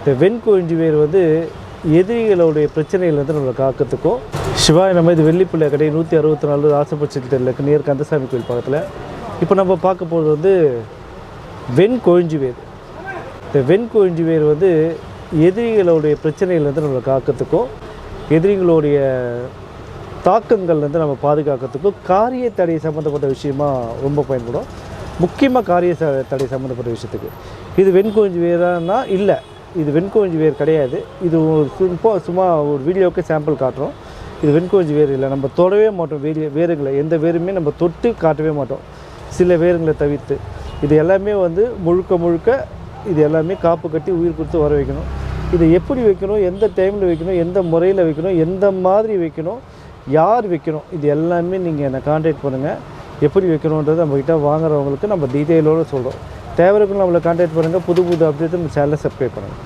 இந்த வெண்கொழிஞ்சி வேர் வந்து எதிரிகளுடைய பிரச்சனையிலேருந்து நம்மளை காக்கிறதுக்கும் சிவாய் நம்ம இது வெள்ளிப்பிள்ளை கடை 164 ராசபட்சத்தில் தெருலுக்கு நேர் கந்தசாமி கோயில் பக்கத்தில். இப்போ நம்ம பார்க்க போகிறது வந்து வெண்கொழிஞ்சி வேர். இந்த வெண்கொழிஞ்சி வேர் வந்து எதிரிகளுடைய பிரச்சனையிலேருந்து நம்மளை காக்கிறதுக்கும் எதிரிகளுடைய தாக்கங்கள்லேருந்து நம்ம பாதுகாக்கிறதுக்கும் காரிய தடை சம்மந்தப்பட்ட விஷயமா ரொம்ப பயன்படும். முக்கியமாக காரிய தடை சம்மந்தப்பட்ட விஷயத்துக்கு இது வெண்கொழிஞ்சி வேரானா இல்லை, இது வெண்கொழிஞ்சி வேர் கிடையாது. இது சும்மா ஒரு வீடியோவுக்கு சாம்பிள் காட்டுறோம். இது வெண்கொழிஞ்சி வேர் இல்லை, நம்ம தொடவே மாட்டோம். வேருங்களை எந்த வேருமே நம்ம தொட்டு காட்டவே மாட்டோம், சில வேருங்களை தவிர்த்து. இது எல்லாமே வந்து முழுக்க இது எல்லாமே காப்பு கட்டி உயிர் கொடுத்து வர வைக்கணும். இதை எப்படி வைக்கணும், எந்த டைமில் வைக்கணும், எந்த முறையில் வைக்கணும், எந்த மாதிரி வைக்கணும், யார் வைக்கணும், இது எல்லாமே நீங்கள் என்னை கான்டாக்ட் பண்ணுங்கள். எப்படி வைக்கணுன்றது நம்மக்கிட்ட வாங்குறவங்களுக்கு நம்ம டீட்டெயிலோடு சொல்கிறோம். தேவைக்கும் நம்மளை கான்டாக்ட் பண்ணுங்கள். புது அப்டேட் நம்ம சேனலை சப்ஸ்கிரைப் பண்ணுங்கள்.